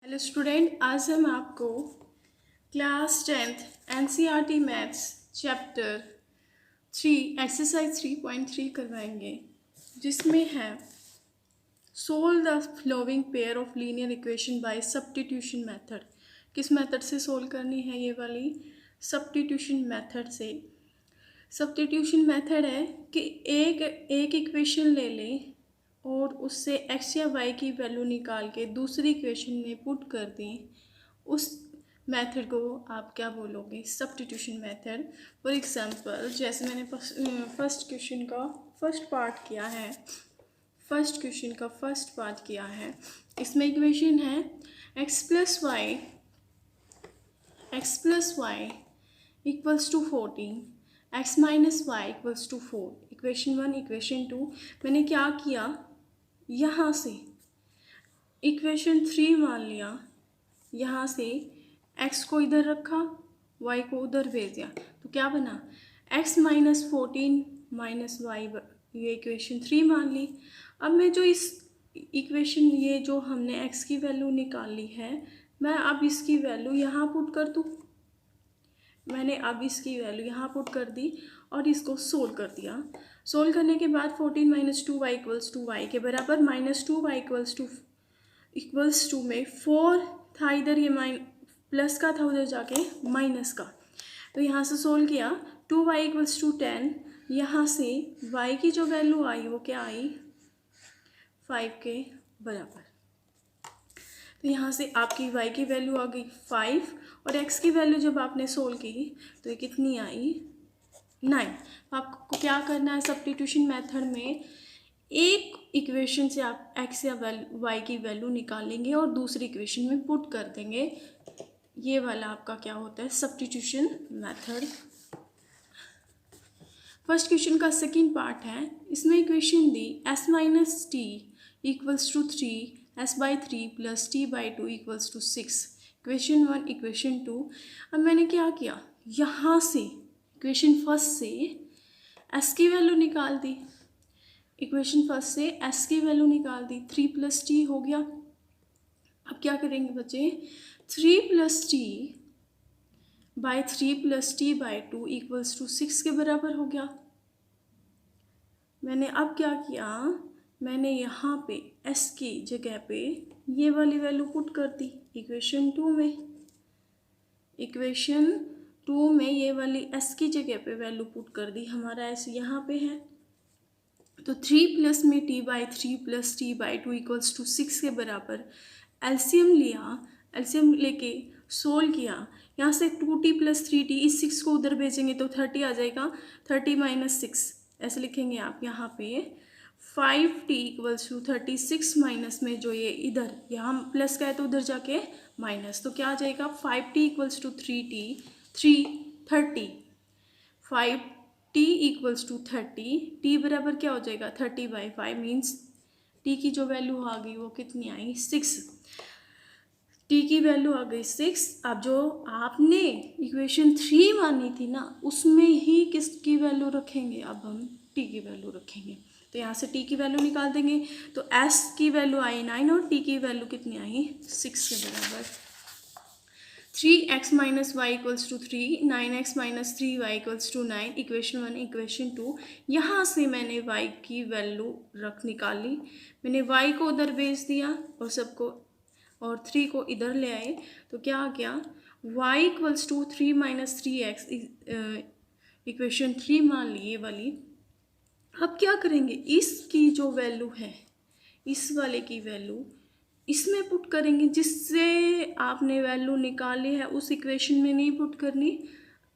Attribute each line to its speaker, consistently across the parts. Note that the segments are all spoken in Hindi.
Speaker 1: हेलो स्टूडेंट, आज हम आपको class 10th NCERT maths chapter 3 exercise 3.3 करवाएंगे, जिसमें है solve the flowing pair of linear equation by substitution method. किस मेथड से सोल्व करनी है? ये वाली सब्स्टिट्यूशन मेथड से। सब्स्टिट्यूशन मेथड है कि एक इक्वेशन ले लें और उससे एक्स या वाई की वैल्यू निकाल के दूसरी इक्वेशन में पुट कर दें। उस मेथड को आप क्या बोलोगे? Substitution method. फॉर एग्जांपल, जैसे मैंने फर्स्ट क्वेश्चन का फर्स्ट पार्ट किया है। इसमें इक्वेशन है x plus y equals to 14, x minus y equals to 4। Equation 1, equation 2। मैंने क्या किया, यहाँ से इक्वेशन 3 मान लिया, यहाँ से x को इधर रखा, y को उधर भेज दिया, तो क्या बना? x माइनस 14 माइनस वाई, ये इक्वेशन 3 मान ली। अब मैं जो इस इक्वेशन, ये जो हमने x की वैल्यू निकाली है, मैं अब इसकी वैल्यू यहाँ पुट कर दूँ। मैंने अब इसकी वैल्यू यहाँ पुट कर दी और इसको सोल्व कर दिया। सोल्व करने के बाद 14 minus 2y equals to Y के बराबर, माइनस 2y इक्वल्स टू में 4 था, इधर ये प्लस का था, उधर जाके माइनस का। तो यहाँ से सोल्व किया, 2y इक्वल्स टू 10। यहाँ से y की जो वैल्यू आई वो क्या आई? 5 के बराबर। तो यहाँ से आपकी y की वैल्यू आ गई 5 और x की वैल्यू जब आपने सोल्व की तो ये कितनी आई? 9। आपको क्या करना है? सब्स्टिट्यूशन मेथड में एक इक्वेशन से आप x या y की वैल्यू निकालेंगे और दूसरी इक्वेशन में पुट कर देंगे। ये वाला आपका क्या होता है? Substitution method. फर्स्ट क्वेश्चन का सेकंड पार्ट है। इसमें इक्वेशन दी s minus t equals to 3, s by 3 plus t by 2 equals to 6। Equation 1, equation 2। अब मैंने क्या किया, यहाँ से इक्वेशन फर्स्ट से s की वैल्यू निकाल दी। इक्वेशन फर्स्ट से s की वैल्यू निकाल दी, 3 प्लस टी हो गया। अब क्या करेंगे बच्चे? 3 plus t by 3 plus t by 2 equals to 6 के बराबर हो गया। मैंने अब क्या किया, मैंने यहाँ पे s की जगह पे ये वाली वैल्यू पुट कर दी इक्वेशन 2 में। इक्वेशन 2 में ये वाली s की जगह पे वैल्यू पुट कर दी। हमारा s यहाँ पे है, तो 3 प्लस में t by 3 plus t by 2 equals to 6 के बराबर। एलसीएम लिया, एलसीएम लेके सोल्व किया। यहाँ से 2t प्लस 3t, इस 6 को उधर भेजेंगे तो 30 आ जाएगा। 30 माइनस 6 ऐसे लिखेंगे आप यहाँ पे। 5t इक्वल्स टू 36 माइनस में जो ये इधर, यहाँ प्लस का है तो उधर जाके माइनस, तो क्या आ जाएगा? 5t equals to 30। 5t equals to 30, t बराबर क्या हो जाएगा? 30/5 मीन्स t की जो वैल्यू आ गई वो कितनी आई? 6। t की वैल्यू आ गई 6। अब जो आपने इक्वेशन 3 मानी थी ना, उसमें ही किसकी वैल्यू रखेंगे? अब हम t की वैल्यू रखेंगे। तो यहाँ से t की वैल्यू निकाल देंगे, तो s की वैल्यू आई 9 और t की वैल्यू कितनी आई? 6 के बराबर। 3x minus y equals to 3, 9x minus 3y equals to 9। Equation 1, equation 2। यहाँ से मैंने y की वैल्यू निकाली। मैंने y को उधर भेज दिया और सबको, और 3 को इधर ले आए, तो क्या आ गया? y equals to 3 minus 3x। Equation 3 मान ली ये वाली। अब क्या करेंगे, इसकी जो वैल्यू है, इस वाले की वैल्यू इसमें पुट करेंगे। जिससे आपने वैल्यू निकाली है उस इक्वेशन में नहीं पुट करनी,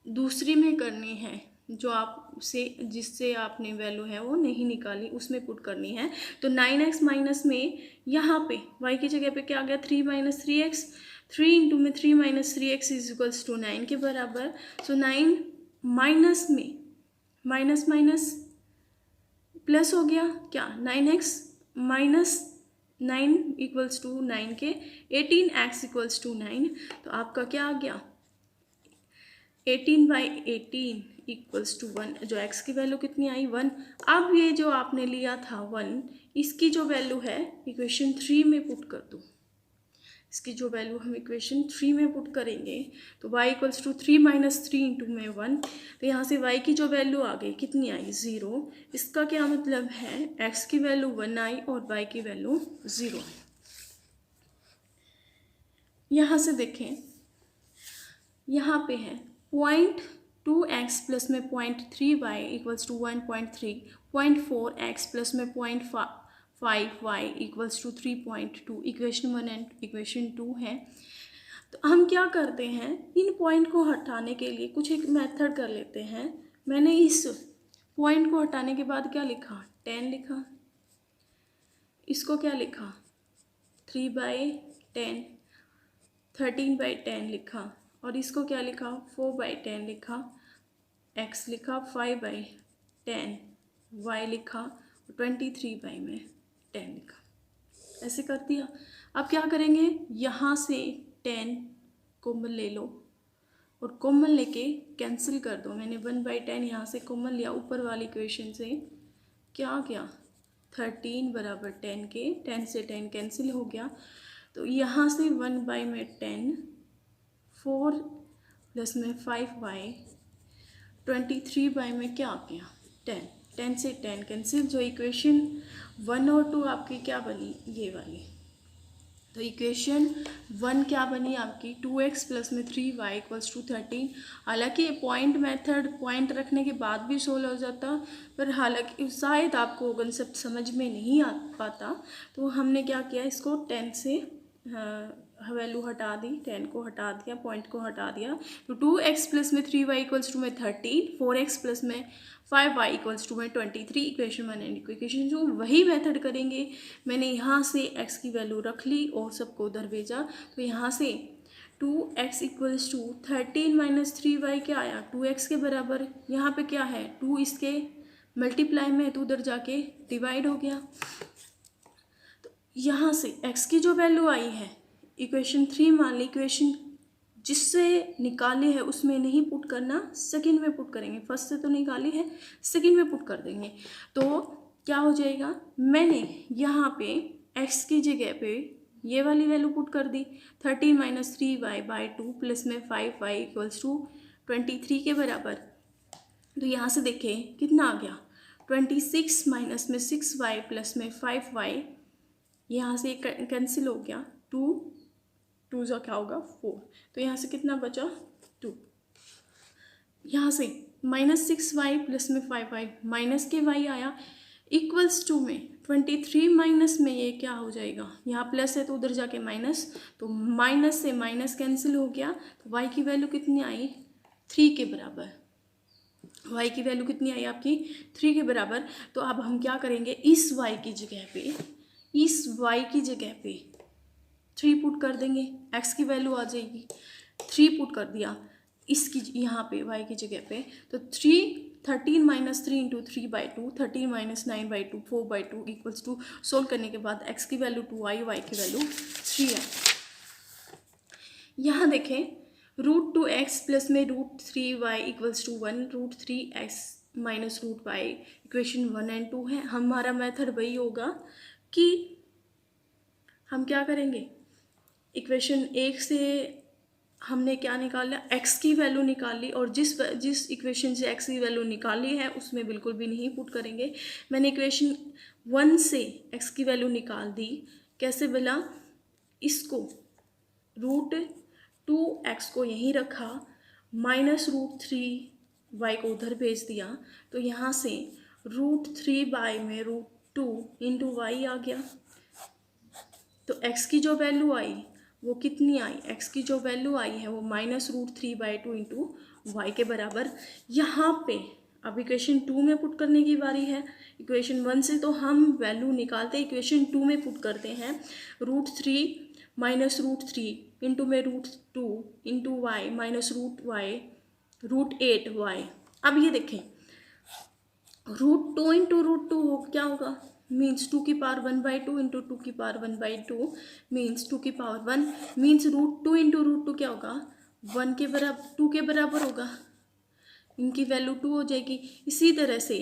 Speaker 1: दूसरी में करनी है। जो आपसे, जिससे आपने वैल्यू है वो नहीं निकाली, उसमें पुट करनी है। तो 9x माइनस में यहाँ पे y की जगह पे क्या आ गया? 3 माइनस 3x। 3 इंटू में 3 minus 3x is equals to 9 के बराबर। सो 9 माइनस में माइनस माइनस प्लस हो गया, क्या? 9x माइनस 9 इक्वल्स टू 9 के 18x इक्वल्स टू 9। तो आपका क्या आ गया? 18/18 इक्वल्स टू 1। जो x की वैल्यू कितनी आई? 1। अब ये जो आपने लिया था 1, इसकी जो वैल्यू है इक्वेशन 3 में पुट कर दो। इसकी जो वैल्यू हम इक्वेशन 3 में पुट करेंगे तो y equals to 3 minus 3 into में 1, तो यहाँ से y की जो वैल्यू आ गई कितनी आई 0। इसका क्या मतलब है x की वैल्यू 1 आई और y की वैल्यू 0 है। यहाँ से देखें, यहाँ पे है 0.2x प्लस में 0.3y equals to 1.3, 0.4x plus में 0.5y equals to 3.2, equation 1 and equation 2 है। तो हम क्या करते हैं, इन पॉइंट को हटाने के लिए कुछ एक मेथड कर लेते हैं। मैंने इस पॉइंट को हटाने के बाद क्या लिखा, 10 लिखा, इसको क्या लिखा 3/10, 13/10 लिखा, और इसको क्या लिखा 4/10 लिखा, x लिखा 5/10, y लिखा 23/10 लिखा, ऐसे कर दिया। अब क्या करेंगे, यहाँ से 10 कॉमन ले लो और कॉमन लेके कैंसिल कर दो। मैंने 1/10 यहाँ से कॉमन लिया, ऊपर वाली इक्वेशन से क्या गया 13 बराबर 10 के, 10 से 10 कैंसिल हो गया, तो यहाँ से 1/10, 4 प्लस में 5y, 23 में क्या आ गया 10, 10 से 10 कैंसिल। जो इक्वेशन 1 और 2 आपकी क्या बनी, ये वाली, तो इक्वेशन 1 क्या बनी आपकी 2x प्लस में 3y इक्वल्स टू 13। हालांकि पॉइंट मेथड पॉइंट रखने के बाद भी सोल्व हो जाता, पर हालांकि शायद आपको कंसेप्ट समझ में नहीं आ पाता, तो हमने क्या किया, इसको 10 से वैल्यू हटा दी, 10 को हटा दिया, पॉइंट को हटा दिया, तो 2x प्लस में 3y इक्वल्स टू में 13, 4x प्लस में 5y इक्वल्स टू में 23, इक्वेशन 1 एंड इक्वेशन 2। वही मेथड करेंगे। मैंने यहाँ से x की वैल्यू रख ली और सबको उधर भेजा, तो यहाँ से 2x equals to 13 minus 3y क्या आया 2x के बराबर। यहाँ पे क्या है 2 इसके मल्टीप्लाई में, तो उधर जाके डिवाइड हो गया। तो यहाँ से x की जो वैल्यू आई है इक्वेशन 3 मान ली, इक्वेशन जिससे निकाली है उसमें नहीं पुट करना, सेकंड में पुट करेंगे। फर्स्ट से तो निकाली है, सेकंड में पुट कर देंगे, तो क्या हो जाएगा, मैंने यहाँ पे x की जगह पे ये वाली वैल्यू पुट कर दी, 13 माइनस 3y/2 प्लस में 5y इक्वल्स टू 23 के बराबर। तो यहाँ से देखें कितना आ गया 26 माइनस में 6y प्लस में 5y, यहाँ से कैंसिल हो गया, 2 जो क्या होगा 4, तो यहाँ से कितना बचा 2। यहाँ से माइनस 6y प्लस में 5y, माइनस के y आया इक्वल्स टू में 23 माइनस में ये क्या हो जाएगा, यहाँ प्लस है तो उधर जाके माइनस, तो माइनस से माइनस कैंसिल हो गया, तो y की वैल्यू कितनी आई 3 के बराबर। y की वैल्यू कितनी आई आपकी 3 के बराबर। तो अब हम क्या करेंगे, इस y की जगह पे, इस y की जगह पे 3 पुट कर देंगे, x की वैल्यू आ जाएगी, 3 पुट कर दिया इसकी यहाँ पे y की जगह पे, तो 13 minus 3 into 3/2, 13 minus 9/2, 4/2 equals to, solve करने के बाद x की वैल्यू 2 आई, y की वैल्यू 3 आई। यहाँ देखें √2x प्लस में √3y equals to 1, √3x minus √y, equation 1 and 2 है। हमारा मेथड वही होगा कि हम क्या करेंगे, इक्वेशन 1 से हमने क्या निकाला, x की वैल्यू निकाली, और जिस इक्वेशन से x की वैल्यू निकाली है उसमें बिल्कुल भी नहीं पुट करेंगे। मैंने इक्वेशन 1 से x की वैल्यू निकाल दी, कैसे बोला, इसको √2x को यहीं रखा, माइनस √3y को उधर भेज दिया, तो यहाँ से √3 में √2 इंटू y आ गया। तो x की जो वैल्यू आई वो कितनी आई, x की जो वैल्यू आई है वो माइनस √3/2 इंटू वाई के बराबर। यहाँ पे अब इक्वेशन 2 में पुट करने की बारी है। इक्वेशन 1 से तो हम वैल्यू निकालते, इक्वेशन 2 में पुट करते हैं, √3 माइनस √3 इंटू में √2 into Y minus √y √8y। अब ये देखें √2 इंटू √2 हो क्या होगा, मीन्स 2 की पावर 1/2 इंटू 2 की पावर 1/2 मीन्स 2 की पावर 1, मीन्स √2 इंटू √2 क्या होगा 1 के बराबर, 2 के बराबर होगा, इनकी वैल्यू 2 हो जाएगी। इसी तरह से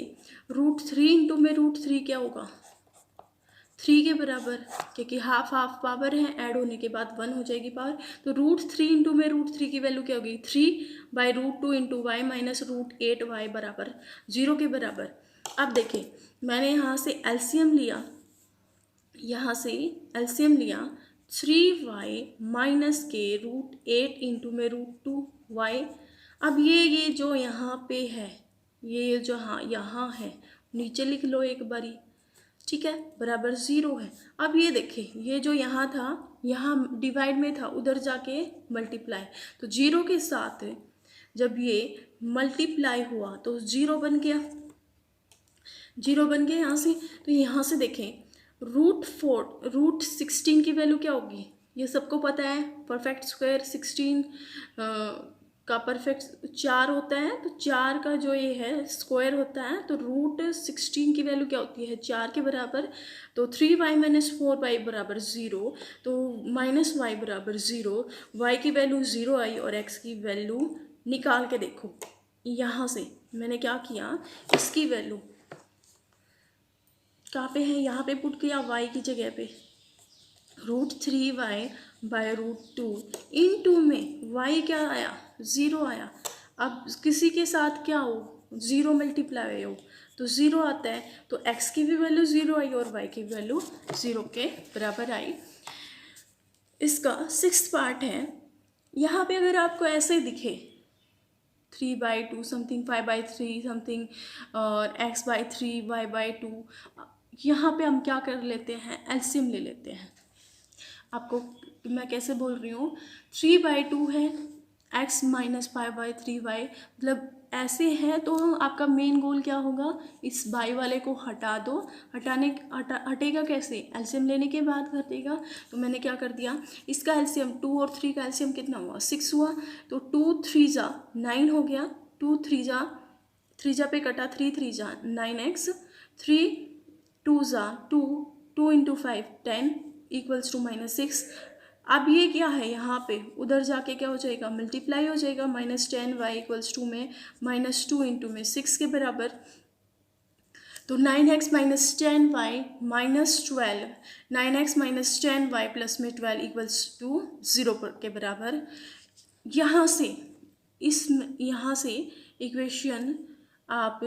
Speaker 1: √3 इंटू में √3 क्या होगा 3 के बराबर, क्योंकि हाफ हाफ पावर है, ऐड होने के बाद 1 हो जाएगी पावर। तो √3 इंटू में √3 की वैल्यू क्या होगी 3/√2 इंटू वाई माइनस √8y बराबर 0 के बराबर। अब देखिए मैंने यहाँ से एलसीएम लिया, यहाँ से एलसीएम लिया 3y माइनस के √8 इंटू में √2y। अब ये जो यहाँ पे है, ये जो हाँ यहाँ है, नीचे लिख लो एक बारी, ठीक है, बराबर 0 है। अब ये देखिए ये जो यहाँ था, यहाँ डिवाइड में था, उधर जाके मल्टीप्लाई, तो 0 के साथ जब ये मल्टीप्लाई हुआ तो 0 बन गया, 0 बन गया यहाँ से। तो यहाँ से देखें √16 की वैल्यू क्या होगी, ये सबको पता है, परफेक्ट स्क्वायर 16 का परफेक्ट 4 होता है, तो 4 का जो ये है स्क्वायर होता है, तो √16 की वैल्यू क्या होती है 4 के बराबर। तो 3y माइनस 4y बराबर 0, तो माइनस y बराबर 0, y की वैल्यू 0 आई और x की वैल्यू निकाल के देखो। यहाँ से मैंने क्या किया, इसकी वैल्यू कहाँ पे है, यहाँ पे पुट किया y की जगह पे, √3y/√2 इन 2 में y क्या आया 0 आया। अब किसी के साथ क्या हो 0 मल्टीप्लाई हो तो 0 आता है, तो x की भी वैल्यू 0 आई और y की वैल्यू 0 के बराबर आई। इसका 6th पार्ट है, यहाँ पे अगर आपको ऐसे दिखे 3/2 समथिंग, 5/3 समथिंग और x/3 y/2, यहाँ पे हम क्या कर लेते हैं एलसीएम ले लेते हैं। आपको मैं कैसे बोल रही हूँ, 3/2 है, x माइनस 5/3y, मतलब ऐसे है, तो आपका मेन गोल क्या होगा, इस बाई वाले को हटा दो। हटेगा कैसे, एलसीएम लेने के बाद हटेगा। तो मैंने क्या कर दिया, इसका एलसीएम 2 और 3 का एलसीएम कितना हुआ 6 हुआ, तो 2 3 जा 9 हो गया, 2 3 जा पे कटा, 3 3 जा 9x, 3 2 जा 2, 2 इंटू 5 10 इक्वल्स टू -6। अब ये क्या है, यहाँ पे उधर जाके क्या हो जाएगा मल्टीप्लाई हो जाएगा, -10y इक्वल्स टू में -2 इंटू में 6 के बराबर। तो 9x minus 10y minus 12, 9x minus 10y plus में 12 इक्वल्स टू 0 के बराबर। यहाँ से इक्वेशन आप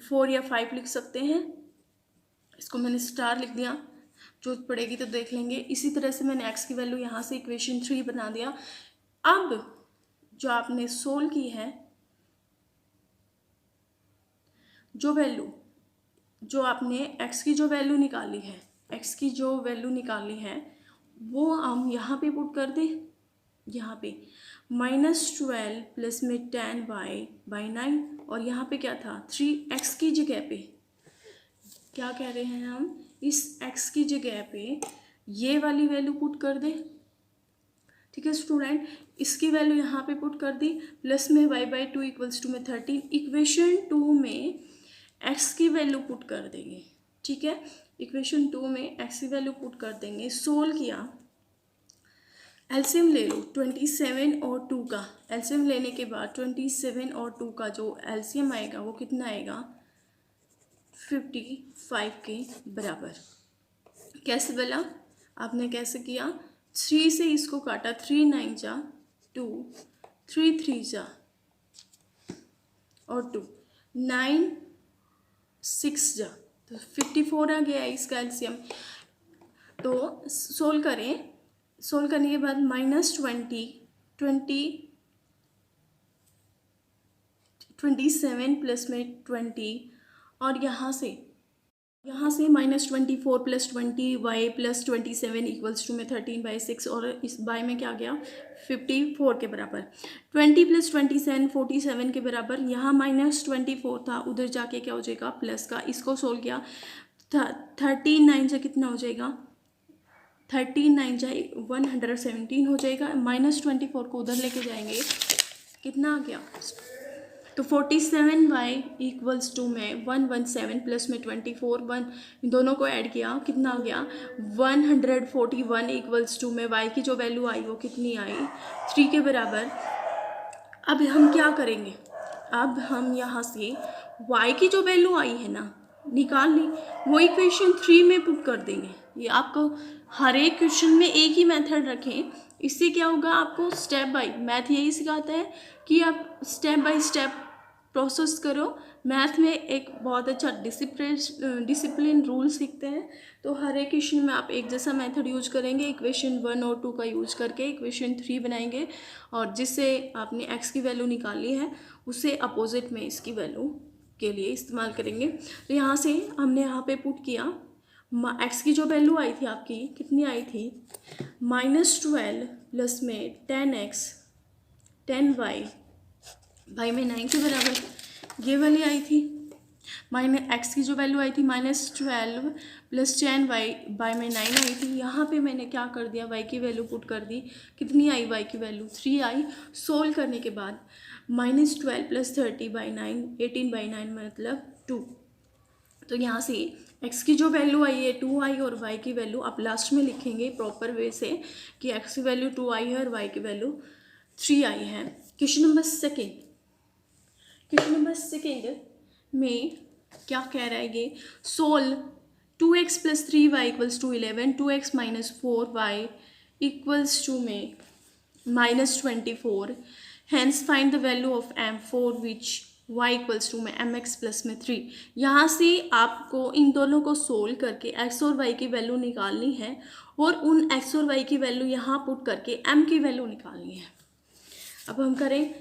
Speaker 1: 4 या 5 लिख सकते हैं, इसको मैंने स्टार लिख दिया, जो पड़ेगी तो देख लेंगे। इसी तरह से मैंने x की वैल्यू यहाँ से इक्वेशन 3 बना दिया। अब जो आपने सोल्व की है, जो आपने x की जो वैल्यू निकाली है, वो हम यहाँ पे पुट कर दें, यहाँ पे -12 प्लस में 10y/9, और यहाँ पे क्या था 3x की जगह पे क्या कह रहे हैं हम, इस x की जगह पे ये वाली वैल्यू पुट कर दे, ठीक है स्टूडेंट, इसकी वैल्यू यहाँ पे पुट कर दी, प्लस में y/2 इक्वल्स टू में 13, इक्वेशन 2 में x की वैल्यू पुट कर देंगे, ठीक है, इक्वेशन 2 में x की वैल्यू पुट कर देंगे। सोल्व किया, एलसीएम ले लो 27 और 2 का, एलसीएम लेने के बाद 27 और 2 का जो एलसीएम आएगा वो कितना आएगा 55 के बराबर। कैसे बोला आपने, कैसे किया, 3 से इसको काटा, 3 9 जा 2, 3 3 जा और 2, 9 6 जा, तो 54 आ गया इसका एलसीएम। तो सोल्व करने के बाद -27 प्लस में 20, और यहाँ से -24 plus 20y plus 27 equals to में 13/6, और इस बाय में क्या गया 54 के बराबर। 20 प्लस 27 47 के बराबर, यहाँ -24 था, उधर जाके क्या हो जाएगा प्लस का, इसको सोल्व किया, 13 9 से कितना हो जाएगा, 13 9 जाए 117 हो जाएगा, -24 को उधर लेके जाएंगे, कितना आ गया, तो 47y इक्वल्स टू में 117 प्लस में 24, 1 दोनों को ऐड किया, कितना आ गया 141 इक्वल्स टू में y की जो वैल्यू आई वो कितनी आई 3 के बराबर। अब हम क्या करेंगे, अब हम यहाँ से y की जो वैल्यू आई है ना निकाल ली, वो इक्वेशन 3 में पुट कर देंगे। ये आपको हर एक क्वेश्चन में एक ही मेथड रखें, इससे क्या होगा, आपको स्टेप बाय, मैथ यही सिखाता है कि आप स्टेप बाय स्टेप प्रोसेस करो। मैथ में एक बहुत अच्छा डिसिप्लिन रूल सीखते हैं। तो हर एक क्वेश्चन में आप एक जैसा मेथड यूज करेंगे, इक्वेशन 1 और 2 का यूज करके इक्वेशन 3 बनाएंगे, और जिससे आपने एक्स की वैल्यू निकाली है उससे अपोजिट में इसकी वैल्यू के लिए इस्तेमाल करेंगे। तो यहाँ से हमने यहाँ पे पुट किया, एक्स की जो वैल्यू आई थी आपकी कितनी आई थी, -12 प्लस में 10x 10y बाई में 9 के बराबर ये वाली आई थी। एक्स की जो वैल्यू आई थी -12 प्लस 10y बाई में 9 आई थी। यहाँ पे मैंने क्या कर दिया, y की वैल्यू पुट कर दी, कितनी आई y की वैल्यू 3 आई। सोल्व करने के बाद -12 प्लस 30 बाई 9 18 बाई 9 मतलब 2। तो यहाँ से x की जो वैल्यू आई है 2 आई और y की वैल्यू आप लास्ट में लिखेंगे प्रॉपर वे से कि x की वैल्यू 2 आई है और y की वैल्यू 3 आई है। क्वेश्चन नंबर सेकेंड में क्या कह रहा है ये, solve 2x plus 3y equals to 11, 2x minus 4y equals to में -24, hence find the value of m for which y equals to में mx प्लस में 3। यहाँ से आपको इन दोनों को सोल्व करके x और y की वैल्यू निकालनी है और उन x और y की वैल्यू यहाँ पुट करके m की वैल्यू निकालनी है। अब हम करें,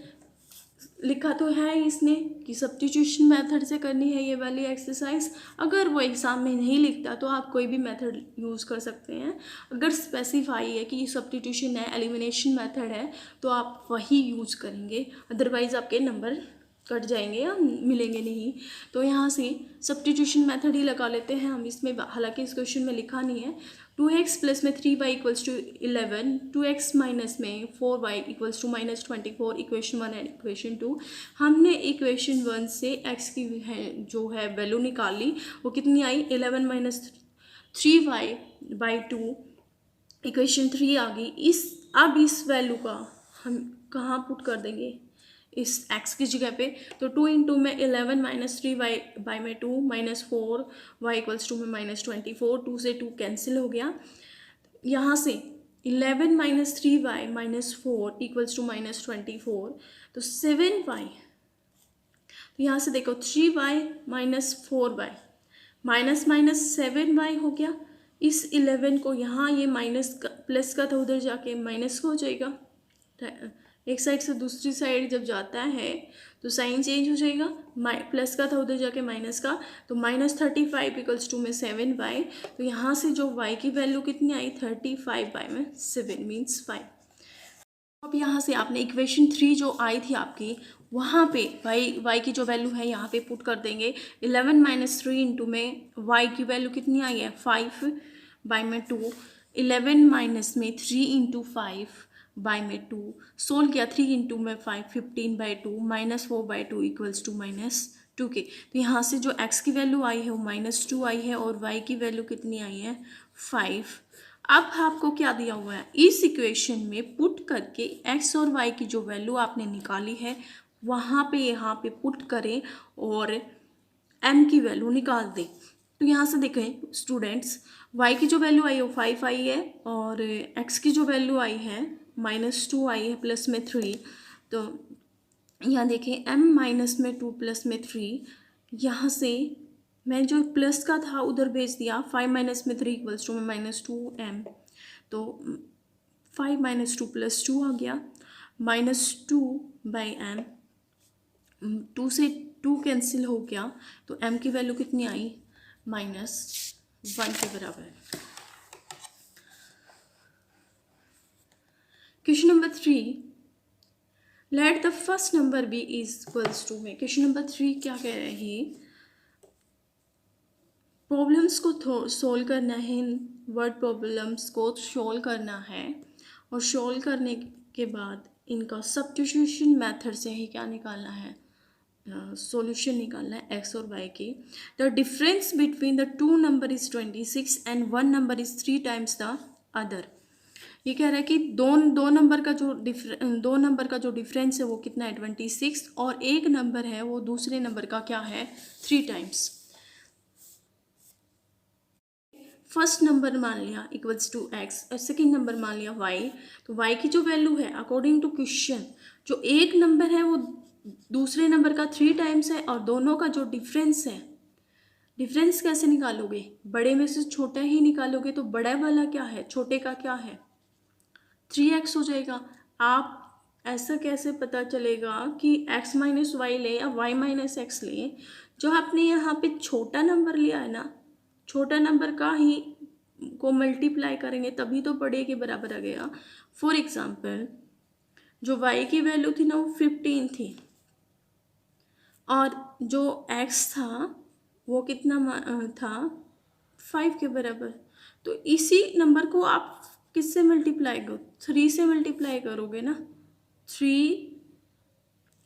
Speaker 1: लिखा तो है इसने कि सब्स्टिट्यूशन मेथड से करनी है ये वाली एक्सरसाइज। अगर वो एग्ज़ाम में नहीं लिखता तो आप कोई भी मेथड यूज़ कर सकते हैं। अगर स्पेसिफाई है कि ये सब्स्टिट्यूशन है, एलिमिनेशन मेथड है, तो आप वही यूज़ करेंगे, अदरवाइज़ आपके नंबर कट जाएंगे या मिलेंगे नहीं। तो यहाँ से सब्स्टिट्यूशन मेथड ही लगा लेते हैं हम इसमें, हालांकि इस क्वेश्चन में लिखा नहीं है। 2x प्लस में 3y equals to 11, 2x minus में 4y equals to -24, equation 1 and equation 2। हमने इक्वेशन 1 से x की जो है वैल्यू निकाली, वो कितनी आई 11 माइनस 3y बाई 2, इक्वेशन 3 आ गई। अब इस वैल्यू का हम कहाँ पुट कर देंगे, इस x की जगह पे। तो 2 इंटू में 11 माइनस 3y बाई में 2 -4y इक्वल्स टू में -24, 2 से 2 कैंसिल हो गया। यहाँ से 11 minus 3y minus 4 equals to -24, तो 7y। तो यहाँ से देखो 3y minus 4y minus minus 7y हो गया। इस 11 को यहाँ ये माइनस का प्लस का था, उधर जाके माइनस का हो जाएगा। एक साइड से दूसरी साइड जब जाता है तो साइन चेंज हो जाएगा, प्लस का था उधर जाके माइनस का, तो -35 इक्वल्स टू में 7y। तो यहाँ से जो y की वैल्यू कितनी आई 35 बाई में 7 मीन्स 5। अब यहाँ से आपने इक्वेशन 3 जो आई थी आपकी, वहाँ पे y की जो वैल्यू है यहाँ पे पुट कर देंगे। 11 माइनस 3 इंटू में y की वैल्यू कितनी आई है 5 बाई में 2, 11 माइनस में 3 इंटू 5 बाई में 2, सोल्व किया 3 इंटू में 5 15 बाई 2 -4 बाई 2 इक्वल्स टू -2 के। तो यहाँ से जो x की वैल्यू आई है वो -2 आई है और y की वैल्यू कितनी आई है 5। अब आपको क्या दिया हुआ है, इस इक्वेशन में पुट करके x और y की जो वैल्यू आपने निकाली है वहाँ पे यहाँ पे पुट करें और m की वैल्यू निकाल दें। तो यहाँ से देखें स्टूडेंट्स, y की जो वैल्यू आई है वो 5 आई है और x की जो वैल्यू आई है -2 आई है प्लस में 3। तो यहाँ देखें m माइनस में 2 प्लस में 3, यहाँ से मैं जो प्लस का था उधर भेज दिया, 5 माइनस में 3 इक्वल्स टू में -2m। तो 5 माइनस 2 प्लस 2 आ गया, -2 बाई m, 2 से 2 कैंसिल हो गया, तो m की वैल्यू कितनी आई -1 के बराबर। Question number 3, let the first number be is equals to में। क्वेश्चन नंबर 3 क्या कह रहे हैं, प्रॉब्लम्स को सोल्व करना है, वर्ड प्रॉब्लम्स को सोल्व करना है और सोल्व करने के बाद इनका सब्स्टिट्यूशन मेथड से ही क्या निकालना है, सॉल्यूशन निकालना है x और y की। The difference between the two number is 26 and one number is 3 times the other. ये कह रहा है कि दो नंबर का जो डिफरेंस है वो कितना है 26 और एक नंबर है वो दूसरे नंबर का क्या है 3 टाइम्स। फर्स्ट नंबर मान लिया इक्वल्स टू एक्स और सेकेंड नंबर मान लिया वाई, तो वाई की जो वैल्यू है अकॉर्डिंग टू क्वेश्चन, जो एक नंबर है वो दूसरे नंबर का 3 टाइम्स है, और दोनों का जो डिफरेंस है, डिफरेंस कैसे निकालोगे, बड़े में से छोटा ही निकालोगे, तो बड़ा वाला क्या है, छोटे का क्या है, 3x हो जाएगा। आप ऐसा कैसे पता चलेगा कि x माइनस वाई ले या y माइनस एक्स ले, जो आपने यहाँ पे छोटा नंबर लिया है ना, छोटा नंबर का ही को मल्टीप्लाई करेंगे तभी तो बड़े के बराबर आ गया। फॉर एग्जाम्पल जो y की वैल्यू थी ना वो 15 थी, और जो x था वो कितना था 5 के बराबर, तो इसी नंबर को आप किससे मल्टीप्लाई करो, 3 से मल्टीप्लाई करोगे ना, 3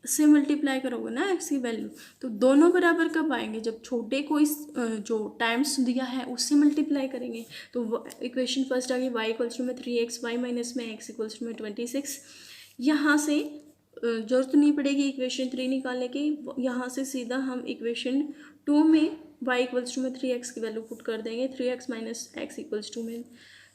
Speaker 1: से मल्टीप्लाई करोगे ना x की वैल्यू, तो दोनों बराबर कब आएंगे, जब छोटे को इस जो टाइम्स दिया है उससे मल्टीप्लाई करेंगे। तो इक्वेशन फर्स्ट आ गई y इक्वल्स टू में 3x, y माइनस में x इक्वल्स टू में 26। यहाँ से जरूरत नहीं पड़ेगी इक्वेशन 3 निकालने की, यहाँ से सीधा हम इक्वेशन 2 में y इक्वल्स टू में 3x की वैल्यू पुट कर देंगे, 3x minus x equals to में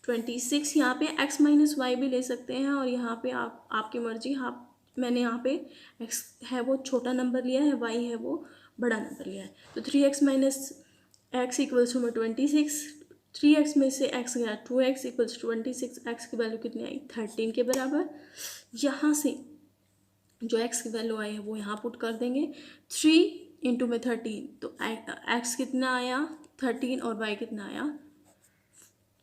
Speaker 1: 26। यहाँ पे x माइनस वाई भी ले सकते हैं, और यहाँ पे आपकी मर्जी, आप मैंने यहाँ पे x है वो छोटा नंबर लिया है, y है वो बड़ा नंबर लिया है, तो 3x minus x equals to में 26, 3x में से x गया 2x इक्वल्स टू 26, x की वैल्यू कितनी आई 13 के बराबर। यहाँ से जो x की वैल्यू आई है वो यहाँ पुट कर देंगे, 3 इंटू में 13, तो x कितना आया 13 और y कितना आया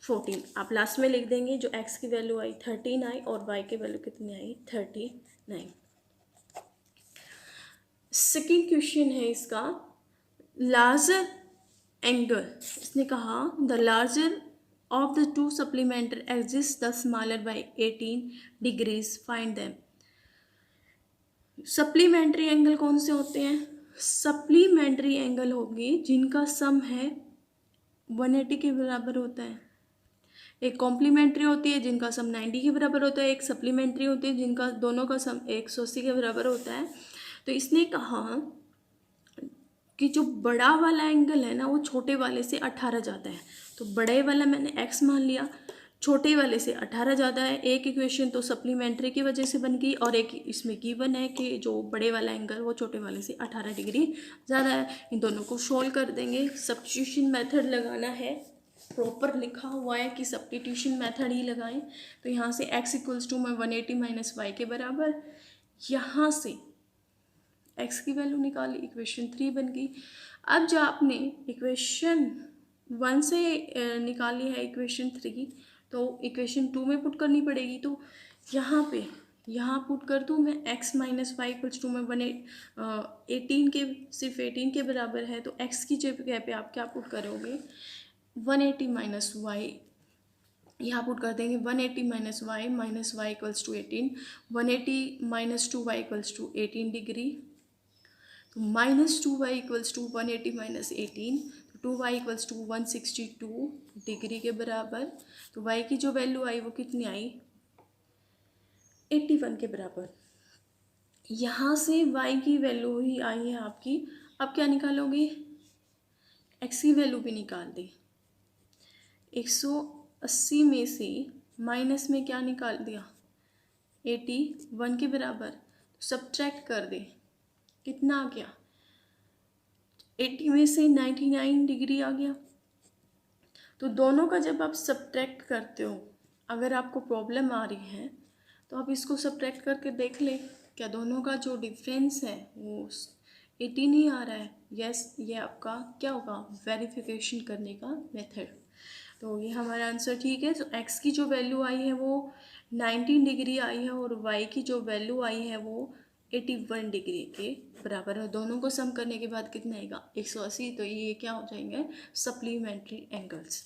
Speaker 1: 14। आप लास्ट में लिख देंगे जो x की वैल्यू आई 13 आई और y की वैल्यू कितनी आई 39। सेकेंड क्वेश्चन है इसका, लार्जर एंगल, इसने कहा the larger of the two supplementary exceeds the smaller by 18 degrees, find them. Supplementary angle कौन से होते हैं, सप्लीमेंट्री एंगल होगी जिनका सम है 180 के बराबर होता है, एक कॉम्प्लीमेंट्री होती है जिनका सम 90 के बराबर होता है, एक सप्लीमेंट्री होती है जिनका दोनों का सम 180 के बराबर होता है। तो इसने कहा कि जो बड़ा वाला एंगल है ना वो छोटे वाले से 18 ज़्यादा है, तो बड़े वाला मैंने x मान लिया, छोटे वाले से 18 ज़्यादा है। एक इक्वेशन तो सप्लीमेंट्री की वजह से बन गई, और एक इसमें गिवन है कि जो बड़े वाला एंगल वो छोटे वाले से 18 डिग्री ज़्यादा है। इन दोनों को सोल्व कर देंगे, सब्स्टिट्यूशन मेथड लगाना है, प्रॉपर लिखा हुआ है कि सब्स्टिट्यूशन मेथड ही लगाएं। तो यहाँ से x इक्वल्स टू में 180 माइनस वाई के बराबर, यहाँ से x की वैल्यू निकाली, इक्वेशन 3 बन गई। अब जो आपने इक्वेशन 1 से निकाली है इक्वेशन 3, तो इक्वेशन 2 में पुट करनी पड़ेगी, तो यहाँ पुट कर दूँ मैं x minus y equals to में 18 के सिर्फ 18 के बराबर है, तो x की जगह पे आप क्या पुट करोगे 180 माइनस वाई, यहाँ पुट कर देंगे 180 minus y equals to 18, 180 minus 2y equals to 18 degree, तो minus 2y equals to 180 minus 18, तो 2y इक्वल्स टू 162 डिग्री के बराबर। तो y की जो वैल्यू आई वो कितनी आई 81 के बराबर। यहाँ से y की वैल्यू ही आई है आपकी, अब क्या निकालोगे, x की वैल्यू भी निकाल दी, 180 में से माइनस में क्या निकाल दिया 81 के बराबर, तो सब्ट्रैक्ट कर दे, कितना आ गया 80 में से 99 डिग्री आ गया। तो दोनों का जब आप सब्ट्रैक्ट करते हो, अगर आपको प्रॉब्लम आ रही है तो आप इसको सब्ट्रैक्ट करके देख लें क्या दोनों का जो डिफरेंस है वो 18 ही आ रहा है। यस, ये आपका क्या होगा वेरिफिकेशन करने का मेथड। तो ये हमारा आंसर ठीक है। तो x की जो वैल्यू आई है वो 19 डिग्री आई है, और y की जो वैल्यू आई है वो 81 डिग्री के बराबर है। दोनों को सम करने के बाद कितना आएगा 180। तो ये क्या हो जाएंगे सप्लीमेंट्री एंगल्स।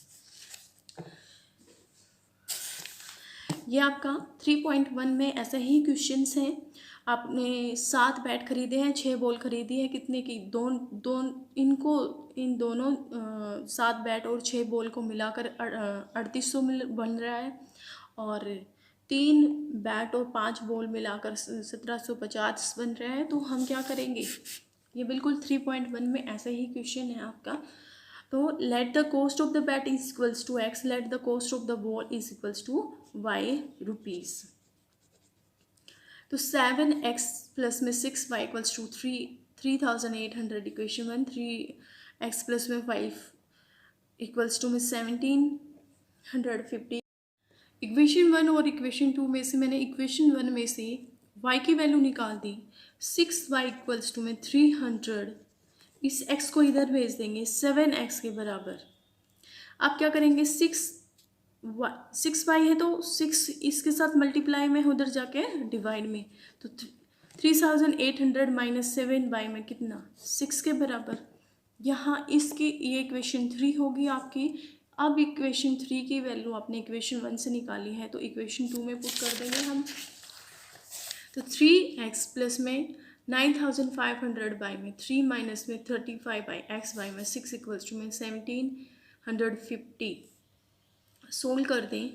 Speaker 1: ये आपका 3.1 में ऐसे ही क्वेश्चंस हैं। आपने 7 बैट खरीदे हैं, 6 बॉल खरीदी है, कितने की इन दोनों 7 बैट और 6 बॉल को मिलाकर 3800 बन रहा है, और 3 बैट और 5 बॉल मिलाकर 1750 बन रहा है। तो हम क्या करेंगे, ये बिल्कुल 3.1 में ऐसा ही क्वेश्चन है आपका। तो let the cost of the bat is equals to x, let the cost of the ball is equals to y rupees. तो 7x प्लस में 6y equals to 3800 equation 1, 3x plus में 5 इक्वल्स टू में 1750। इक्वेशन 1 और इक्वेशन 2 में से मैंने इक्वेशन 1 में से y की वैल्यू निकाल दी, 6y इक्वल्स टू में 300। इस x को इधर भेज देंगे 7x के बराबर। आप क्या करेंगे, 6y है तो 6 इसके साथ मल्टीप्लाई में उधर जाके डिवाइड में, तो 3800 माइनस 7y में कितना 6 के बराबर। यहाँ इसकी ये इक्वेशन 3 होगी आपकी। अब इक्वेशन 3 की वैल्यू आपने इक्वेशन 1 से निकाली है तो इक्वेशन 2 में पुट कर देंगे हम। तो 3x प्लस में 9500 बाई में 3 माइनस में 35 बाई एक्स बाई में 6 इक्वल्स टू में 1750। सोल्व कर दें,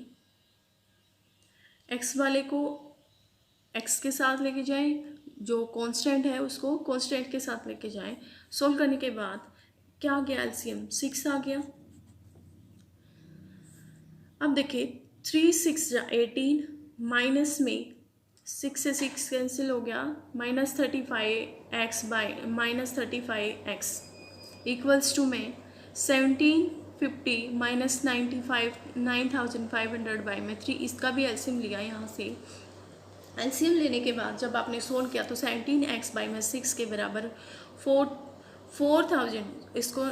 Speaker 1: x वाले को x के साथ लेके जाएं, जो कांस्टेंट है उसको कांस्टेंट के साथ लेके जाएं। सोल्व करने के बाद क्या आ गया, एलसीएम 6 आ गया। अब देखिए 3 6 18 माइनस में 6 से 6 कैंसिल हो गया, minus 35x by minus 35x equals to में 1750 माइनस 9500 बाई में 3। इसका भी एलसीएम लिया यहाँ से। एलसीएम लेने के बाद जब आपने सोल्व किया तो 17x बाई में 6 के बराबर 4000। इसको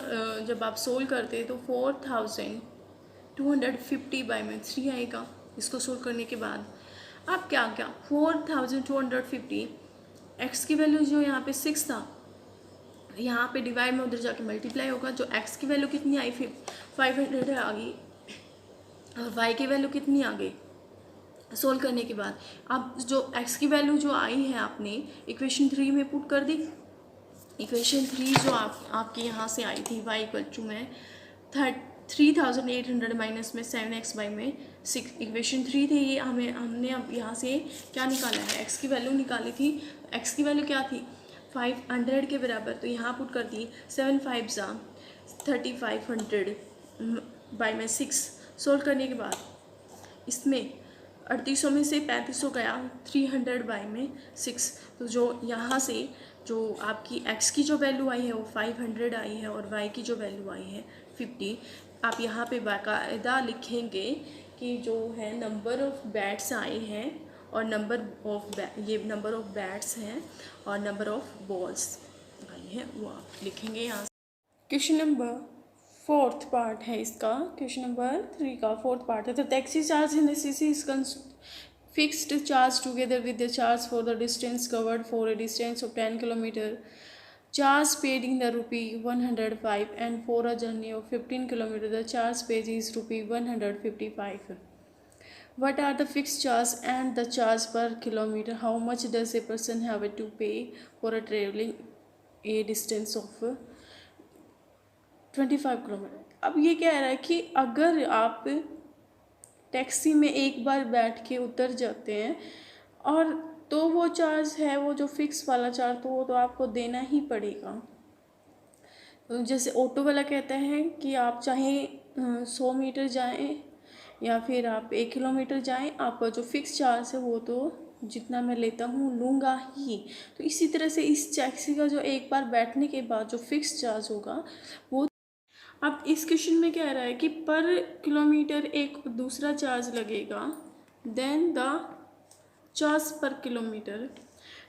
Speaker 1: जब आप सोल्व करते हैं तो 4250 बाई में 3 आएगा। इसको सोल्व करने के बाद अब क्या 4250 x की वैल्यू जो यहाँ पे 6 था, यहाँ पे डिवाइड में उधर जाके मल्टीप्लाई होगा। जो x की वैल्यू कितनी आई 500 आ गई, और y की वैल्यू कितनी आ गई सोल्व करने के बाद। अब जो x की वैल्यू जो आई है आपने इक्वेशन 3 में पुट कर दी। इक्वेशन 3 जो आपकी यहाँ से आई थी y इक्वल टू में 3800 माइनस में 7x बाई में 6। इक्वेशन 3 थी ये, हमने अब यहाँ से क्या निकाला है, x की वैल्यू निकाली थी। x की वैल्यू क्या थी 500 के बराबर, तो यहाँ पुट कर दी 7 5 3500 बाई में 6। सोल्व करने के बाद इसमें 3800 में से 3500 गया 300 बाई में 6। तो जो यहाँ से जो आपकी x की जो वैल्यू आई है वो 500 आई है और y की जो वैल्यू आई है 50। आप यहाँ पे बाकायदा लिखेंगे कि जो है नंबर ऑफ़ बैट्स आए हैं और नंबर ऑफ बैट्स हैं और नंबर ऑफ़ बॉल्स आई है वो आप लिखेंगे यहाँ से। क्वेश्चन नंबर 4th पार्ट है इसका, क्वेश्चन नंबर 3 का 4th पार्ट है। तो taxi charge in CC is fixed charge together with the charge for the distance covered for a distance of 10 km. Charge paid in the rupee 105 and for a journey of 15 km the charge paid is rupee 155. What are the fixed charge and the charge per kilometer? How much does a person have to pay for a traveling a distance of 25 km? अब ये कह रहा है कि अगर आप टैक्सी में एक बार बैठ के उतर जाते हैं और तो वो चार्ज है वो जो फिक्स वाला चार्ज तो वो तो आपको देना ही पड़ेगा। जैसे ऑटो वाला कहता है कि आप चाहे 100 मीटर जाएं या फिर आप 1 किलोमीटर जाएं, आपका जो फिक्स चार्ज है वो तो जितना मैं लेता हूँ लूँगा ही। तो इसी तरह से इस टैक्सी का जो एक बार बैठने के बाद जो फिक्स चार्ज होगा वो। अब इस क्वेश्चन में कह रहा है कि पर किलोमीटर एक दूसरा चार्ज लगेगा, then the charge per kilometre.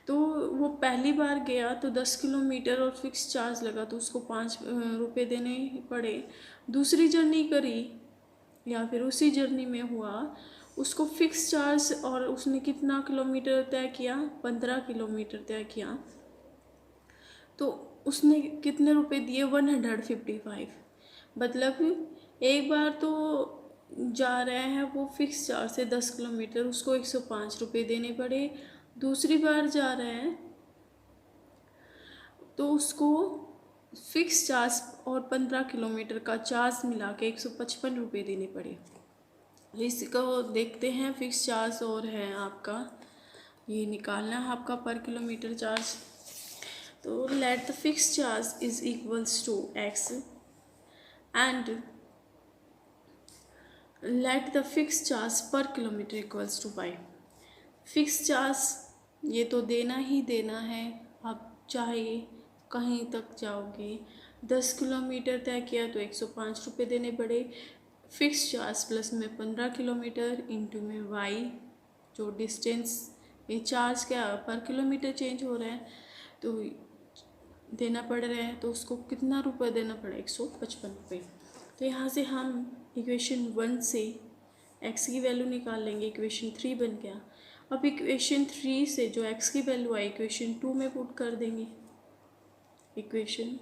Speaker 1: तो वो पहली बार गया तो 10 किलोमीटर और फिक्स चार्ज लगा तो उसको 5 रुपये देने पड़े। दूसरी जर्नी करी या फिर उसी जर्नी में हुआ उसको फिक्स चार्ज और उसने कितना किलोमीटर तय किया 15 किलोमीटर तय किया तो उसने कितने रुपए दिए 155। मतलब एक बार तो जा रहे हैं वो फिक्स चार्ज से 10 किलोमीटर उसको 105 रुपये देने पड़े। दूसरी बार जा रहे हैं तो उसको फिक्स चार्ज और 15 किलोमीटर का चार्ज मिला के 155 रुपये देने पड़े। इसको देखते हैं फिक्स चार्ज और है आपका ये निकालना है आपका पर किलोमीटर चार्ज। तो let the fix charge is equals to X. And let the fix charge per kilometre equals to Y. Fix charge ये तो देना ही देना है, आप चाहे कहीं तक जाओगे। 10 किलोमीटर तय किया तो 105 रुपये देने पड़े। फिक्स चार्ज प्लस में 15 किलोमीटर इंटू में वाई, जो डिस्टेंस ये चार्ज क्या पर किलोमीटर चेंज हो रहा है तो देना पड़ रहा है, तो उसको कितना रुपये देना पड़ा, 155 रुपये। तो यहाँ से हम इक्वेशन 1 से x की वैल्यू निकाल लेंगे, इक्वेशन 3 बन गया। अब इक्वेशन 3 से जो x की वैल्यू आई इक्वेशन 2 में पुट कर देंगे, इक्वेशन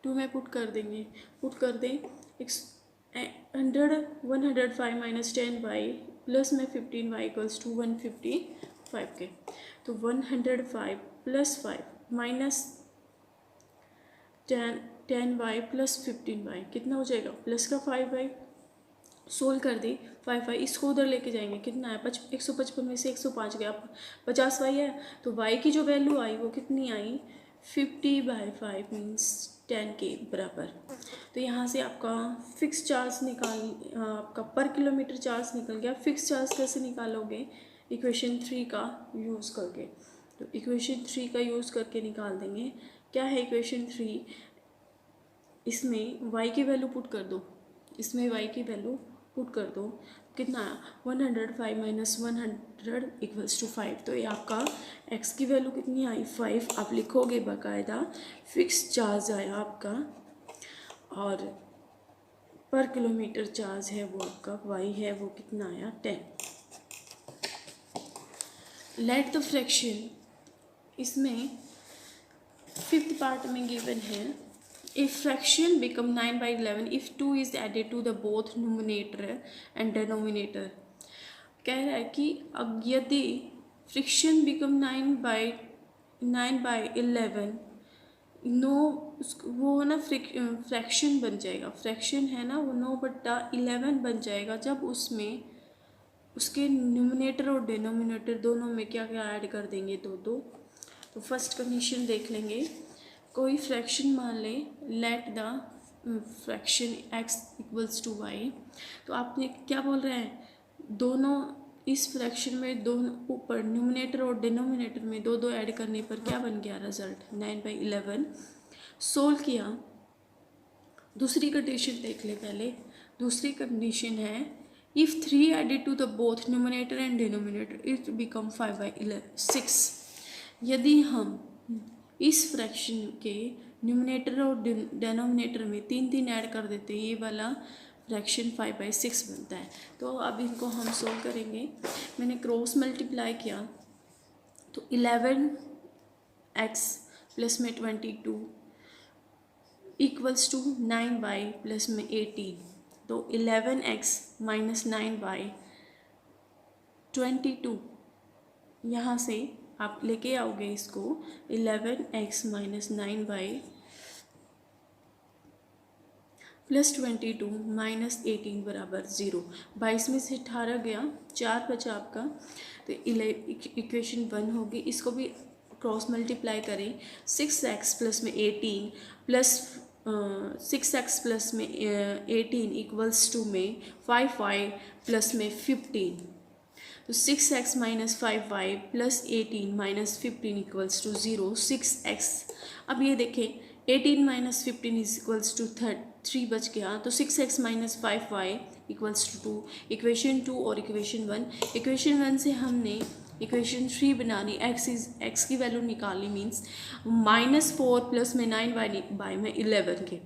Speaker 1: 2 में पुट कर दें 105 माइनस 10y प्लस में 15y इक्वल्स टू 155 के। तो 105 plus 5 minus 10y plus 15y कितना हो जाएगा, प्लस का 5y। सोल्व कर दी 5y, इसको उधर लेके जाएंगे, कितना है 155 में से 105 गया, 50y है। तो y की जो वैल्यू आई वो कितनी आई, 50/5 मीन्स 10 के बराबर। तो यहाँ से आपका फिक्स चार्ज आपका पर किलोमीटर चार्ज निकल गया। फिक्स चार्ज कैसे निकालोगे, इक्वेशन 3 का यूज़ करके। तो इक्वेशन 3 का यूज़ करके निकाल देंगे। क्या है इक्वेशन 3, इसमें y की वैल्यू पुट कर दो, इसमें y की वैल्यू पुट कर दो, कितना 105 माइनस 100 इक्वल्स टू 5। तो ये आपका x की वैल्यू कितनी आई, 5। आप लिखोगे बाकायदा, फिक्स चार्ज आया आपका और पर किलोमीटर चार्ज है वो आपका y है वो कितना आया 10। लेट द फ्रैक्शन, इसमें 5th पार्ट में गिवन है, if fraction become 9/11 if 2 is added to the both numerator and denominator। कह रहा है कि अब यदि फ्रिक्शन बिकम 9/11 वो ना फ्रैक्शन बन जाएगा, फ्रैक्शन है ना वो 9/11 बन जाएगा जब उसमें उसके न्यूमरेटर और डिनोमिनेटर दोनों में क्या क्या ऐड कर देंगे, 2। तो फर्स्ट कंडीशन देख लेंगे, कोई फ्रैक्शन मान लें, let the fraction x equals to y. तो आपने क्या बोल रहे हैं, दोनों इस फ्रैक्शन में दोनों ऊपर न्यूमरेटर और डिनोमिनेटर में 2 ऐड करने पर क्या बन गया रिजल्ट, 9/11। सोल्व किया। दूसरी कंडीशन देख ले पहले। दूसरी कंडीशन है, if 3 added to the both numerator and denominator it become 5/6। यदि हम इस फ्रैक्शन के न्यूमरेटर और डिनोमिनेटर में 3 ऐड कर देते हैं, ये वाला फ्रैक्शन 5/6 बनता है। तो अब इनको हम सोल्व करेंगे। मैंने क्रॉस मल्टीप्लाई किया तो 11x प्लस में 22 इक्वल्स टू 9y प्लस में 18। तो 11x माइनस 9y 22, यहाँ से आप लेके आओगे इसको 11x minus 9y plus 22 minus 18 बराबर 0। 22 में से 18 गया, 4 बचा आपका। तो इक्वेशन 1 होगी। इसको भी क्रॉस मल्टीप्लाई करें, 6x प्लस में 18 प्लस 6x प्लस में 18 इक्वल्स टू में 5y प्लस में 15। तो 6x minus 5y plus 18 minus 15 equals to 0, 6x। अब ये देखें 18 माइनस 15 इज इक्वल्स टू 3 बच गया। तो 6x minus 5y equals to 2। Equation 2 और इक्वेशन 1। इक्वेशन 1 से हमने इक्वेशन 3 बनानी, x की वैल्यू निकालनी, मीन्स -4 प्लस में 9y में 11 के।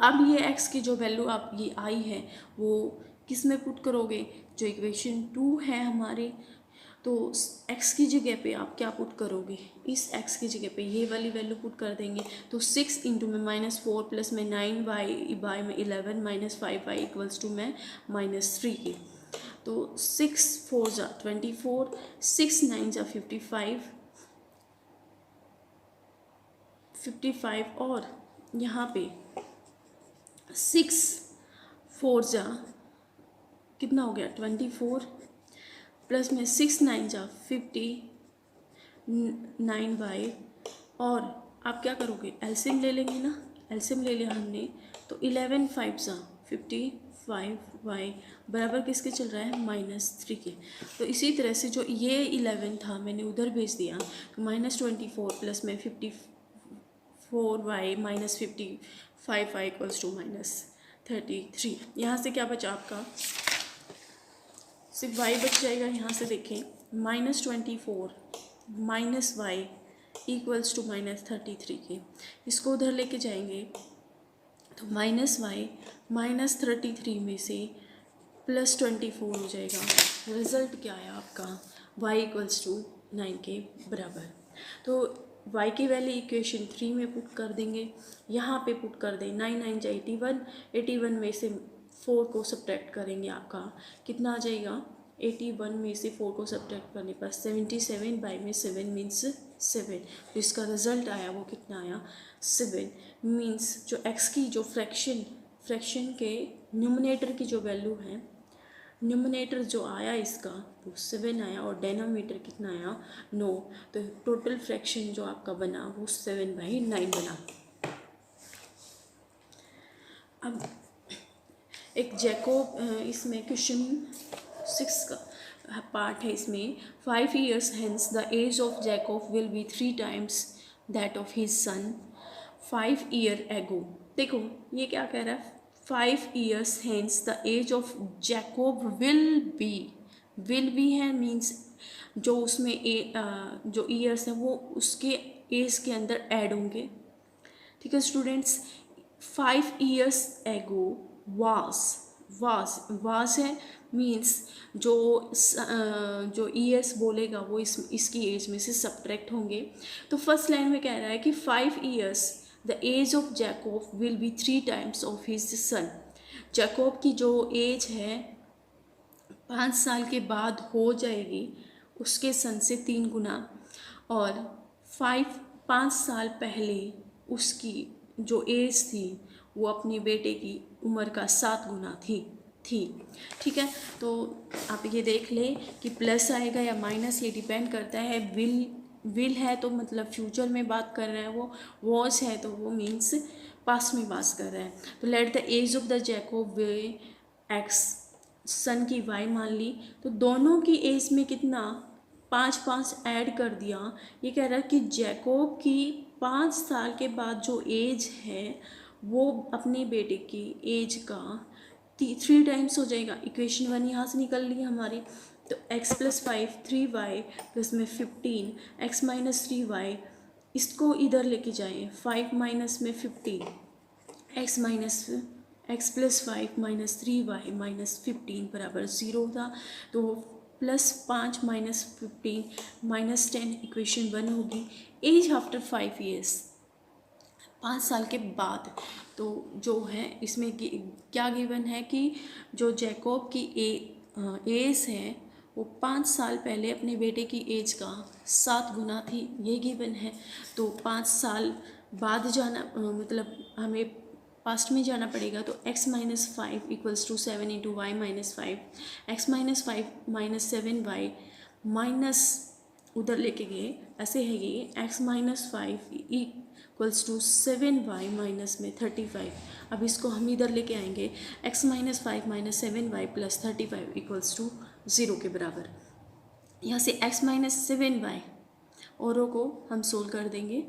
Speaker 1: अब ये x की जो वैल्यू आप ये आई है वो किस में पुट करोगे, जो इक्वेशन 2 है हमारे। तो x की जगह पे आप क्या पुट करोगे, इस x की जगह पे ये वाली वैल्यू पुट कर देंगे। तो 6 इंटू में -4 प्लस में 9y में 11 माइनस 5y इक्वल्स टू में -3 के। तो 6 4 जा 24, 6 9 जा 55 और यहाँ पे 6 4 जा कितना हो गया 24 प्लस में 6 9 जा 59y। और आप क्या करोगे, एलसीएम ले लेंगे ना, एलसीएम ले लिया हमने, तो 11 5 सा 55y बराबर किसके चल रहा है, -3 के। तो इसी तरह से जो ये 11 था मैंने उधर भेज दिया, तो -24 प्लस में 54y minus 55y equals to -33। यहाँ से क्या बचा आपका, सिर्फ y बच जाएगा। यहाँ से देखें, -24 माइनस y इक्वल्स टू -33 के, इसको उधर लेके जाएंगे तो -y -33 में से +24 हो जाएगा। रिजल्ट क्या आया आपका, y इक्वल्स टू 9 के बराबर। तो y की वैल्यू इक्वेशन 3 में पुट कर देंगे, यहाँ पे पुट कर दें 9 9 जा 81, 81 में से 4 को सब्ट्रैक्ट करेंगे, आपका कितना आ जाएगा, 81 में से 4 को सब्ट्रैक्ट करने पर 77 बाई में 7 मीन्स 7। तो इसका रिजल्ट आया वो कितना आया, 7। मीन्स जो x की जो फ्रैक्शन के न्यूमरेटर की जो वैल्यू है, न्यूमरेटर जो आया इसका वो 7 आया और डेनोमीटर कितना आया, 9। तो टोटल फ्रैक्शन जो आपका बना वो 7/9 बना। अब एक जैकोब, इसमें क्वेश्चन 6 का पार्ट है, इसमें 5 years hence the age of Jacob will be 3 times that of his son 5 year ago। देखो ये क्या कह रहा है, 5 years hence the age of Jacob will be है, मीन्स जो उसमें जो ईयर्स हैं वो उसके एज के अंदर ऐड होंगे। ठीक है स्टूडेंट्स, 5 years ago वाज है, मीन्स जो ईयर्स बोलेगा वो इसकी एज में से सब्ट्रैक्ट होंगे। तो फर्स्ट लाइन में कह रहा है कि 5 years the age of Jacob will be 3 times of his son. जैकोब की जो एज है 5 साल के बाद हो जाएगी उसके सन से 3 गुना, और 5 साल पहले उसकी जो एज थी वो अपने बेटे की उम्र का 7 गुना थी। ठीक है, तो आप ये देख लें कि प्लस आएगा या माइनस, ये डिपेंड करता है। विल है तो मतलब फ्यूचर में बात कर रहा है, वो वॉज है तो वो मीन्स पास्ट में बात कर रहा है। तो let the age of the Jacob be X, son की वाई मान ली, तो दोनों की एज में कितना 5 ऐड कर दिया। ये कह रहा है कि जैकोब की 5 साल के बाद जो एज है वो अपने बेटे की एज का 3 टाइम्स हो जाएगा। इक्वेशन 1 यहाँ से निकल ली हमारी, तो x + 5 3y प्लस में 15 x - 3y, इसको इधर लेके जाएं, 5 माइनस में 15 x + 5 - 3y - 15 बराबर 0 था। तो +5 - 15 - 10 इक्वेशन 1 होगी। एज आफ्टर 5 years, 5 साल के बाद। तो जो है इसमें क्या गिवन है कि जो जैकोब की एज है वो 5 साल पहले अपने बेटे की एज का 7 गुना थी, ये गिवन है। तो 5 साल बाद जाना, मतलब हमें पास्ट में जाना पड़ेगा। तो x - 5 = 7 × y - 5, x - 5 - 7y minus उधर लेके गए, ऐसे है ये x - 5 = 7y माइनस में 35। अब इसको हम इधर लेके आएंगे, x - 5 - 7y + 35 = 0 के बराबर। यहाँ से x - 7y औरों को हम सोल्व कर देंगे,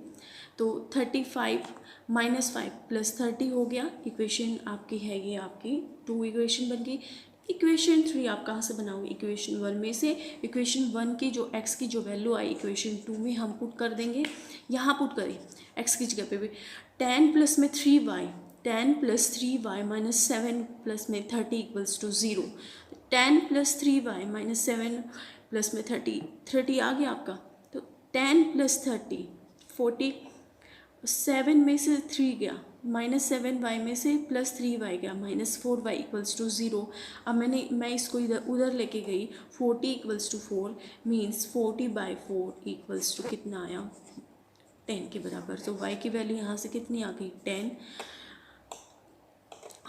Speaker 1: तो 35 - 5 + 30 हो गया। इक्वेशन आपकी है ये, आपकी 2 इक्वेशन बन गई। इक्वेशन 3 आप कहाँ से बनाओगे, इक्वेशन 1 में से। इक्वेशन 1 की जो x की जो वैल्यू आई इक्वेशन 2 में हम पुट कर देंगे। यहाँ पुट करें x की जगह पे भी 10 प्लस में 3y, 10 + 3y - 7 प्लस में 30 = 0। 10 + 3y - 7 प्लस में 30 आ गया आपका। तो 10 + 30 40, 7 में से 3 गया, -7y में से +3y गया, -4y = 0। अब मैं इसको इधर उधर लेके गई, 40 = 4 मीन्स 40/4 = कितना आया, 10 के बराबर। तो y की वैल्यू यहाँ से कितनी आ गई, 10।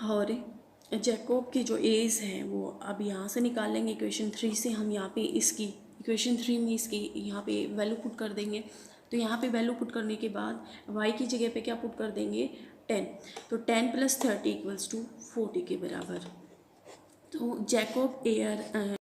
Speaker 1: और जैकोब की जो एज है वो अब यहाँ से निकाल लेंगे। इक्वेशन 3 से हम यहाँ पे इसकी इक्वेशन 3 में इसकी यहाँ पे वैल्यू पुट कर देंगे। तो यहाँ पे वैल्यू पुट करने के बाद y की जगह पे क्या पुट कर देंगे 10, तो 10 + 30 = 40 के बराबर। तो जैकब एयर